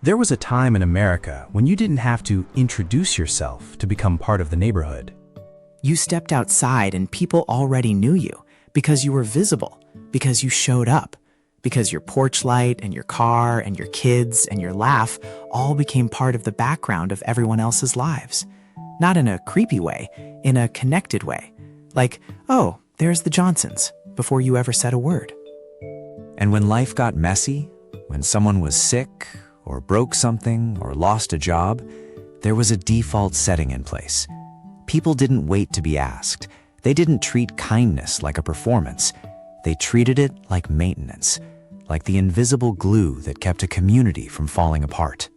There was a time in America when you didn't have to introduce yourself to become part of the neighborhood. You stepped outside and people already knew you because you were visible, because you showed up, because your porch light and your car and your kids and your laugh all became part of the background of everyone else's lives. Not in a creepy way, in a connected way. Like, oh, there's the Johnsons, before you ever said a word. And when life got messy, when someone was sick, or broke something, or lost a job, there was a default setting in place. People didn't wait to be asked. They didn't treat kindness like a performance. They treated it like maintenance, like the invisible glue that kept a community from falling apart.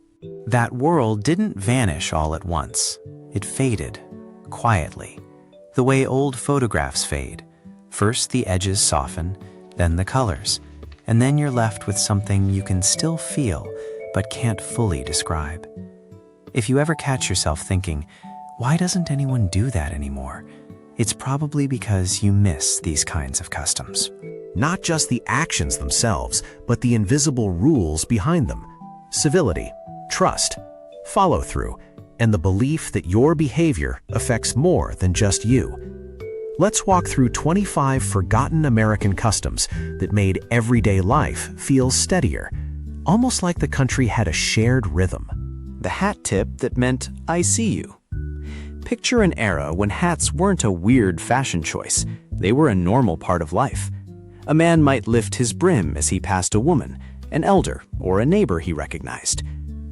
That world didn't vanish all at once. It faded, quietly, the way old photographs fade. First the edges soften, then the colors, and then you're left with something you can still feel but can't fully describe. If you ever catch yourself thinking, why doesn't anyone do that anymore? It's probably because you miss these kinds of customs. Not just the actions themselves, but the invisible rules behind them. Civility, trust, follow-through, and the belief that your behavior affects more than just you. Let's walk through 25 forgotten American customs that made everyday life feel steadier, almost like the country had a shared rhythm. The hat tip that meant, I see you. Picture an era when hats weren't a weird fashion choice. They were a normal part of life. A man might lift his brim as he passed a woman, an elder, or a neighbor he recognized.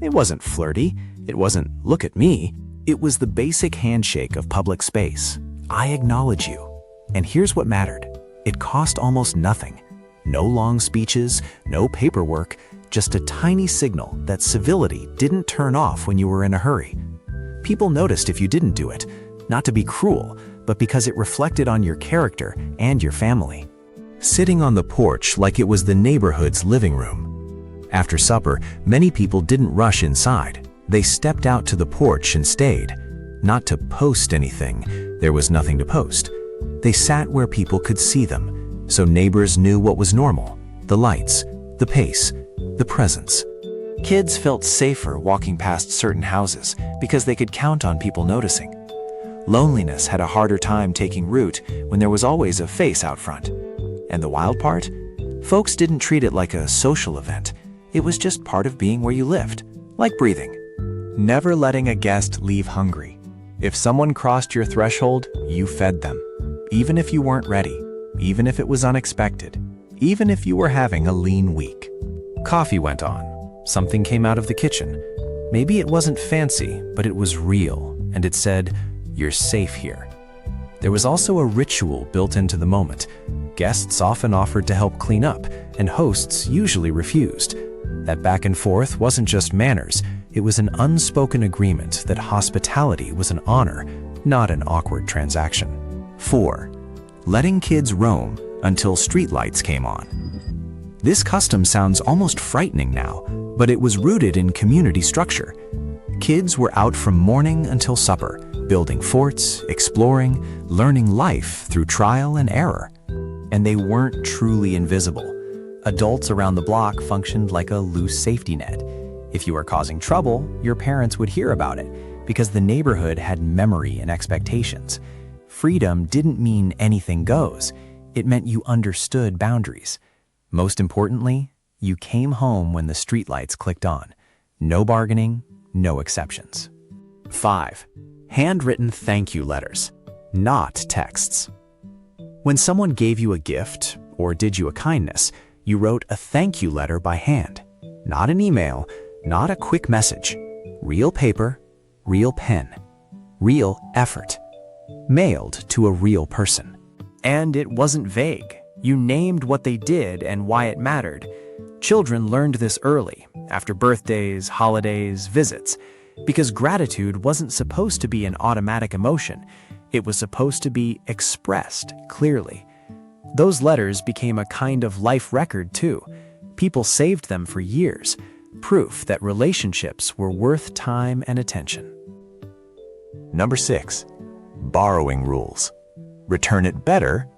It wasn't flirty. It wasn't, look at me. It was the basic handshake of public space. I acknowledge you. And here's what mattered. It cost almost nothing. No long speeches, no paperwork, just a tiny signal that civility didn't turn off when you were in a hurry. People noticed if you didn't do it, not to be cruel, but because it reflected on your character and your family. Sitting on the porch like it was the neighborhood's living room. After supper, many people didn't rush inside. They stepped out to the porch and stayed. Not to post anything, there was nothing to post. They sat where people could see them, so neighbors knew what was normal. The lights, the pace, the presence. Kids felt safer walking past certain houses because they could count on people noticing. Loneliness had a harder time taking root when there was always a face out front. And the wild part? Folks didn't treat it like a social event. It was just part of being where you lived, like breathing. Never letting a guest leave hungry. If someone crossed your threshold, you fed them. Even if you weren't ready, even if it was unexpected, even if you were having a lean week. Coffee went on. Something came out of the kitchen. Maybe it wasn't fancy, but it was real, and it said, you're safe here. There was also a ritual built into the moment. Guests often offered to help clean up, and hosts usually refused. That back and forth wasn't just manners, it was an unspoken agreement that hospitality was an honor, not an awkward transaction. 4. Letting kids roam until streetlights came on. This custom sounds almost frightening now, but it was rooted in community structure. Kids were out from morning until supper, building forts, exploring, learning life through trial and error. And they weren't truly invisible. Adults around the block functioned like a loose safety net. If you were causing trouble, your parents would hear about it because the neighborhood had memory and expectations. Freedom didn't mean anything goes. It meant you understood boundaries. Most importantly, you came home when the streetlights clicked on. No bargaining, no exceptions. 5. Handwritten thank you letters, not texts. When someone gave you a gift or did you a kindness, you wrote a thank you letter by hand. Not an email, not a quick message. Real paper, real pen, real effort. Mailed to a real person. And it wasn't vague. You named what they did and why it mattered. Children learned this early, after birthdays, holidays, visits, because gratitude wasn't supposed to be an automatic emotion. It was supposed to be expressed clearly. Those letters became a kind of life record too. People saved them for years, proof that relationships were worth time and attention. Number 6. Borrowing rules. Return it better.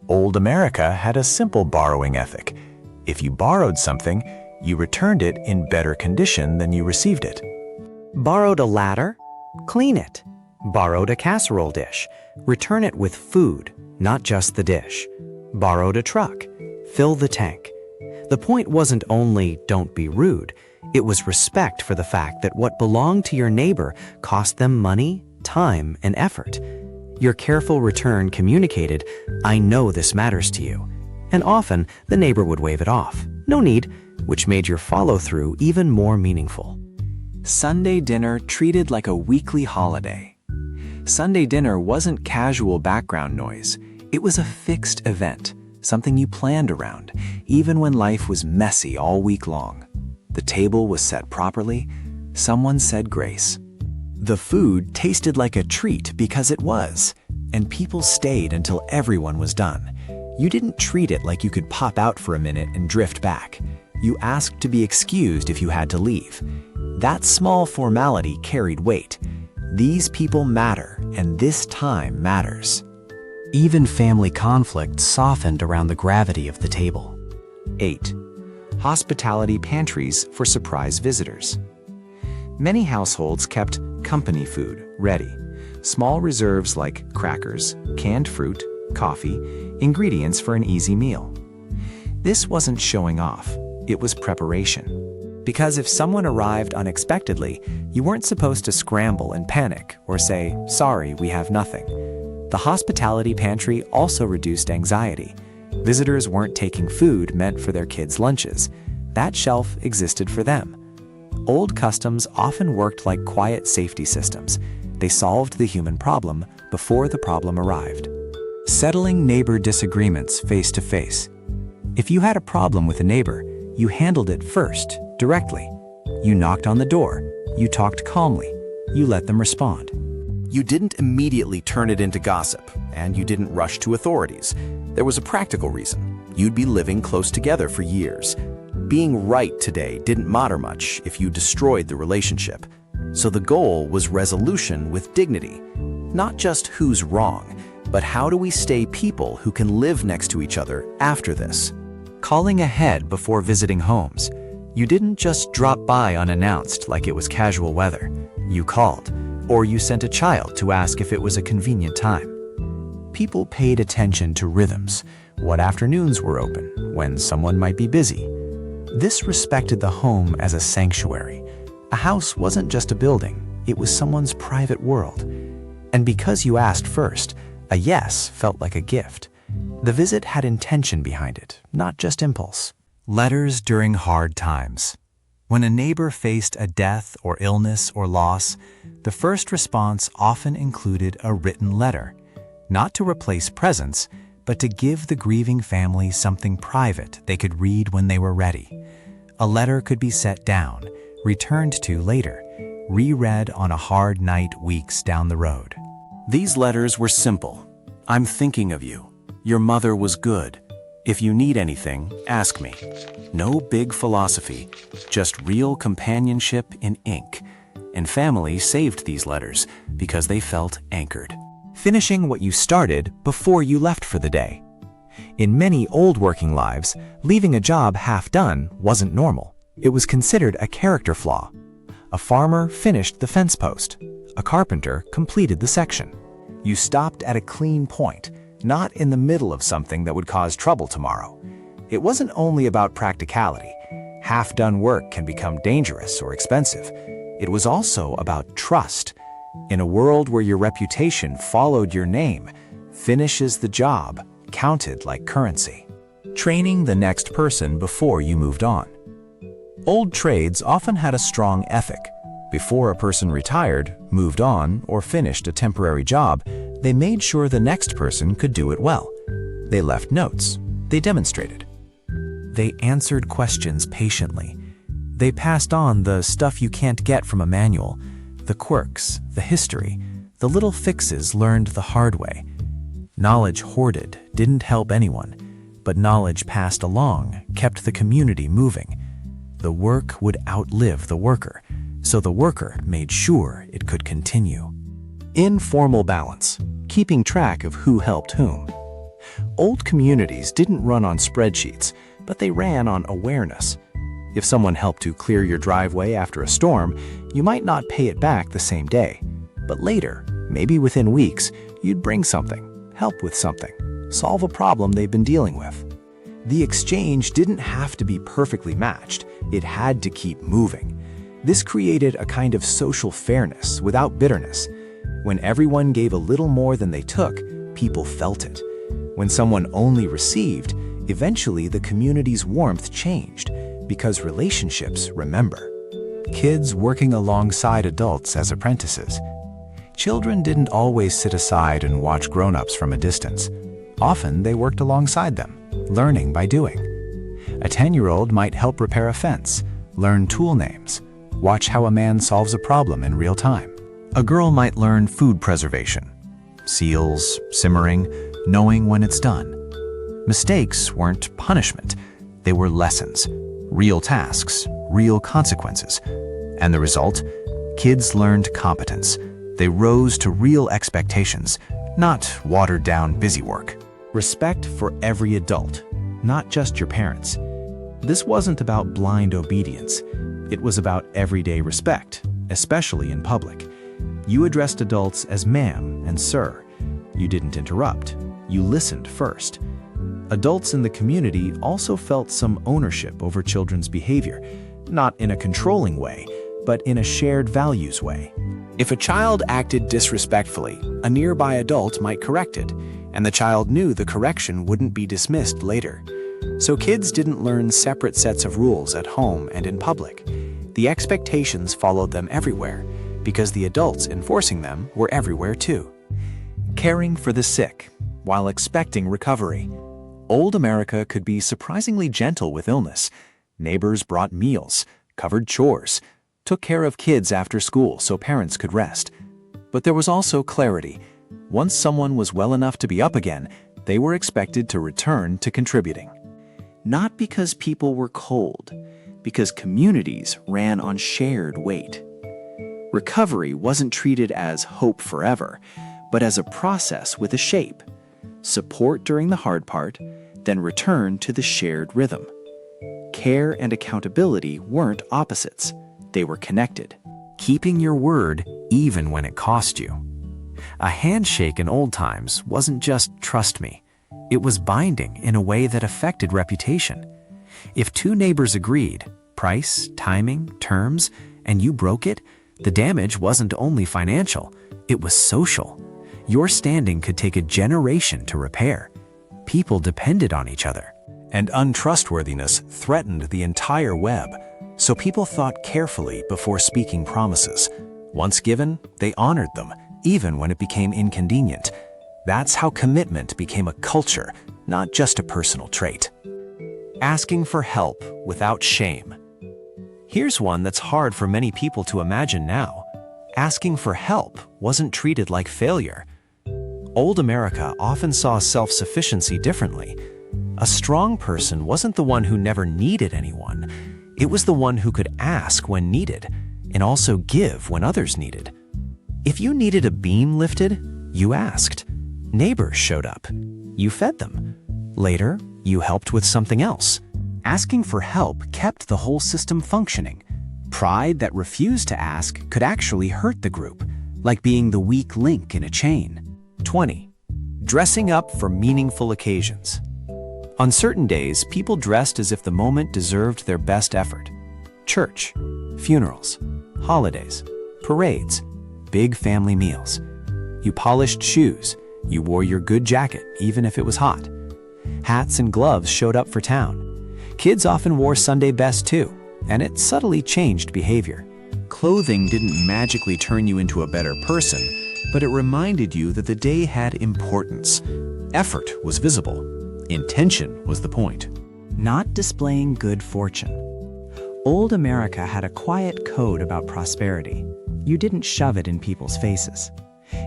Old America had a simple borrowing ethic. If you borrowed something, You returned it in better condition than you received it. Borrowed a ladder? Clean it. Borrowed a casserole dish? Return it with food, not just the dish. Borrowed a truck? Fill the tank. The point wasn't only don't be rude, it was respect for the fact that what belonged to your neighbor cost them money, time, and effort. Your careful return communicated, I know this matters to you. And often, the neighbor would wave it off. No need, which made your follow-through even more meaningful. Sunday dinner treated like a weekly holiday. Sunday dinner wasn't casual background noise. It was a fixed event, something you planned around, even when life was messy all week long. The table was set properly. Someone said grace. The food tasted like a treat because it was, and people stayed until everyone was done. You didn't treat it like you could pop out for a minute and drift back. You asked to be excused if you had to leave. That small formality carried weight. These people matter, and this time matters. Even family conflict softened around the gravity of the table. 8. Hospitality pantries for surprise visitors. Many households kept company food ready. Small reserves like crackers, canned fruit, coffee, ingredients for an easy meal. This wasn't showing off, it was preparation. Because if someone arrived unexpectedly, you weren't supposed to scramble and panic or say, sorry, we have nothing. The hospitality pantry also reduced anxiety. Visitors weren't taking food meant for their kids' lunches. That shelf existed for them. Old customs often worked like quiet safety systems. They solved the human problem before the problem arrived. Settling neighbor disagreements face to face. If you had a problem with a neighbor, you handled it first, directly. You knocked on the door. You talked calmly. You let them respond. You didn't immediately turn it into gossip, and you didn't rush to authorities. There was a practical reason. You'd be living close together for years. Being right today didn't matter much if you destroyed the relationship. So the goal was resolution with dignity. Not just who's wrong, but how do we stay people who can live next to each other after this? Calling ahead before visiting homes. You didn't just drop by unannounced like it was casual weather. You called, or you sent a child to ask if it was a convenient time. People paid attention to rhythms, what afternoons were open, when someone might be busy. This respected the home as a sanctuary. A house wasn't just a building, it was someone's private world. And because you asked first, a yes felt like a gift. The visit had intention behind it, not just impulse. Letters during hard times. When a neighbor faced a death or illness or loss, the first response often included a written letter, not to replace presents, but to give the grieving family something private they could read when they were ready. A letter could be set down, returned to later, reread on a hard night weeks down the road. These letters were simple. I'm thinking of you. Your mother was good. If you need anything, ask me. No big philosophy, just real companionship in ink. And family saved these letters because they felt anchored. Finishing what you started before you left for the day. In many old working lives, leaving a job half done wasn't normal. It was considered a character flaw. A farmer finished the fence post. A carpenter completed the section. You stopped at a clean point, not in the middle of something that would cause trouble tomorrow. It wasn't only about practicality. Half-done work can become dangerous or expensive. It was also about trust. In a world where your reputation followed your name, finishes the job counted like currency. Training the next person before you moved on. Old trades often had a strong ethic. Before a person retired, moved on, or finished a temporary job, they made sure the next person could do it well. They left notes. They demonstrated. They answered questions patiently. They passed on the stuff you can't get from a manual, the quirks, the history, the little fixes learned the hard way. Knowledge hoarded didn't help anyone, but knowledge passed along kept the community moving. The work would outlive the worker, so the worker made sure it could continue. Informal balance, keeping track of who helped whom. Old communities didn't run on spreadsheets, but they ran on awareness. If someone helped to clear your driveway after a storm, you might not pay it back the same day. But later, maybe within weeks, you'd bring something, help with something, solve a problem they've been dealing with. The exchange didn't have to be perfectly matched. It had to keep moving. This created a kind of social fairness without bitterness. When everyone gave a little more than they took, people felt it. When someone only received, eventually the community's warmth changed, because relationships remember. Kids working alongside adults as apprentices. Children didn't always sit aside and watch grown-ups from a distance. Often they worked alongside them, learning by doing. A 10-year-old might help repair a fence, learn tool names, watch how a man solves a problem in real time. A girl might learn food preservation, seals, simmering, knowing when it's done. Mistakes weren't punishment, they were lessons, real tasks, real consequences. And the result? Kids learned competence. They rose to real expectations, not watered-down busywork. Respect for every adult, not just your parents. This wasn't about blind obedience. It was about everyday respect, especially in public. You addressed adults as ma'am and sir. You didn't interrupt. You listened first. Adults in the community also felt some ownership over children's behavior, not in a controlling way, but in a shared values way. If a child acted disrespectfully, a nearby adult might correct it, and the child knew the correction wouldn't be dismissed later. So kids didn't learn separate sets of rules at home and in public. The expectations followed them everywhere, because the adults enforcing them were everywhere too. Caring for the sick, while expecting recovery. Old America could be surprisingly gentle with illness. Neighbors brought meals, covered chores, took care of kids after school so parents could rest. But there was also clarity. Once someone was well enough to be up again, they were expected to return to contributing. Not because people were cold, because communities ran on shared weight. Recovery wasn't treated as hope forever, but as a process with a shape. Support during the hard part, then return to the shared rhythm. Care and accountability weren't opposites. They were connected. Keeping your word even when it cost you. A handshake in old times wasn't just trust me. It was binding in a way that affected reputation. If two neighbors agreed, price, timing, terms, and you broke it, the damage wasn't only financial, it was social. Your standing could take a generation to repair. People depended on each other. And untrustworthiness threatened the entire web, so people thought carefully before speaking promises. Once given, they honored them, even when it became inconvenient. That's how commitment became a culture, not just a personal trait. Asking for help without shame. Here's one that's hard for many people to imagine now. Asking for help wasn't treated like failure. Old America often saw self-sufficiency differently. A strong person wasn't the one who never needed anyone. It was the one who could ask when needed, and also give when others needed. If you needed a beam lifted, you asked. Neighbors showed up. You fed them. Later, you helped with something else. Asking for help kept the whole system functioning. Pride that refused to ask could actually hurt the group, like being the weak link in a chain. 20. Dressing up for meaningful occasions. On certain days, people dressed as if the moment deserved their best effort. Church, funerals, holidays, parades, big family meals. You polished shoes. You wore your good jacket, even if it was hot. Hats and gloves showed up for town. Kids often wore Sunday best too, and it subtly changed behavior. Clothing didn't magically turn you into a better person, but it reminded you that the day had importance. Effort was visible. Intention was the point. Not displaying good fortune. Old America had a quiet code about prosperity. You didn't shove it in people's faces.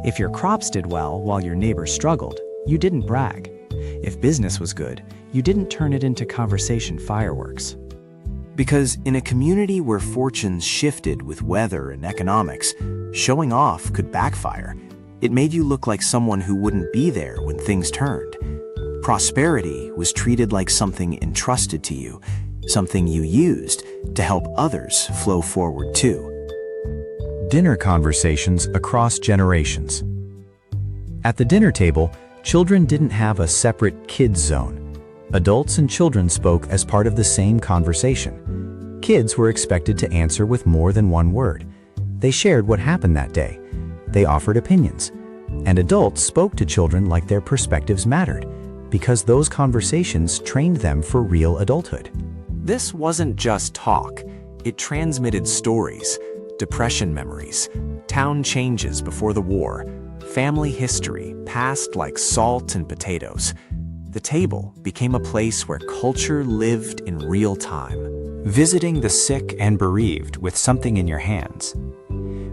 If your crops did well while your neighbors struggled, you didn't brag. If business was good, you didn't turn it into conversation fireworks. Because in a community where fortunes shifted with weather and economics, showing off could backfire. It made you look like someone who wouldn't be there when things turned. Prosperity was treated like something entrusted to you, something you used to help others flow forward too. Dinner conversations across generations. At the dinner table, children didn't have a separate kids zone. Adults and children spoke as part of the same conversation. Kids were expected to answer with more than one word. They shared what happened that day. They offered opinions. And adults spoke to children like their perspectives mattered, because those conversations trained them for real adulthood. This wasn't just talk. It transmitted stories, depression memories, town changes before the war, family history passed like salt and potatoes. The table became a place where culture lived in real time. Visiting the sick and bereaved with something in your hands.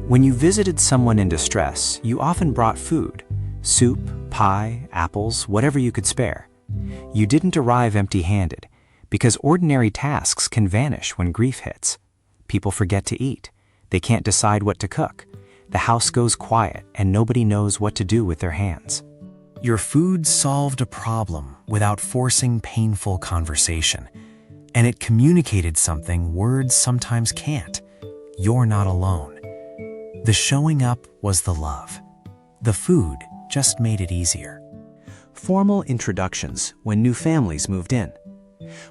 When you visited someone in distress, you often brought food, soup, pie, apples, whatever you could spare. You didn't arrive empty-handed, because ordinary tasks can vanish when grief hits. People forget to eat. They can't decide what to cook. The house goes quiet and nobody knows what to do with their hands. Your food solved a problem without forcing painful conversation. And it communicated something words sometimes can't. You're not alone. The showing up was the love. The food just made it easier. Formal introductions when new families moved in.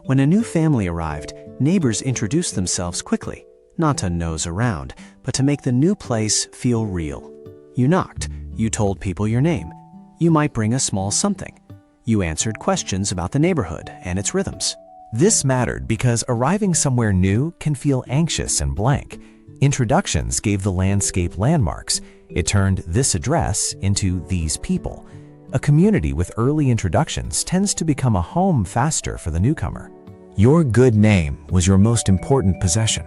When a new family arrived, neighbors introduced themselves quickly, not to nose around, but to make the new place feel real. You knocked. You told people your name. You might bring a small something. You answered questions about the neighborhood and its rhythms. This mattered because arriving somewhere new can feel anxious and blank. Introductions gave the landscape landmarks. It turned this address into these people. A community with early introductions tends to become a home faster for the newcomer. Your good name was your most important possession.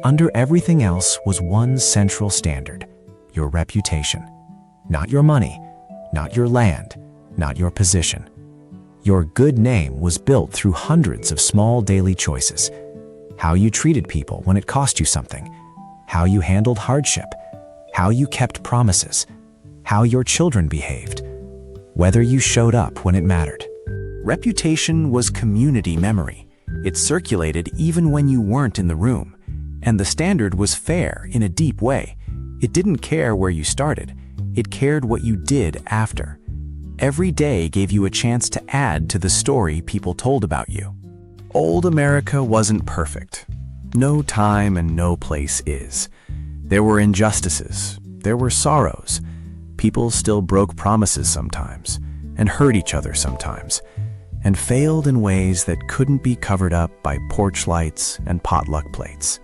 Under everything else was one central standard: your reputation. Not your money, not your land, not your position. Your good name was built through hundreds of small daily choices. How you treated people when it cost you something, how you handled hardship, how you kept promises, how your children behaved, whether you showed up when it mattered. Reputation was community memory. It circulated even when you weren't in the room. And the standard was fair in a deep way. It didn't care where you started. It cared what you did after. Every day gave you a chance to add to the story people told about you. Old America wasn't perfect. No time and no place is. There were injustices. There were sorrows. People still broke promises sometimes, and hurt each other sometimes, and failed in ways that couldn't be covered up by porch lights and potluck plates.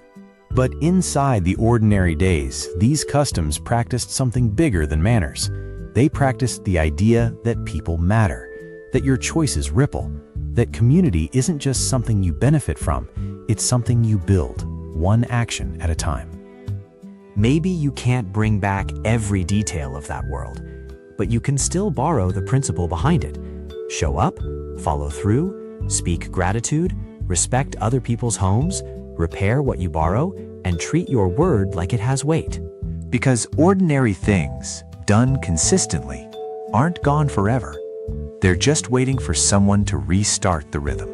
But inside the ordinary days, these customs practiced something bigger than manners. They practiced the idea that people matter, that your choices ripple, that community isn't just something you benefit from, it's something you build, one action at a time. Maybe you can't bring back every detail of that world, but you can still borrow the principle behind it. Show up, follow through, speak gratitude, respect other people's homes, repair what you borrow, and treat your word like it has weight. Because ordinary things, done consistently, aren't gone forever. They're just waiting for someone to restart the rhythm.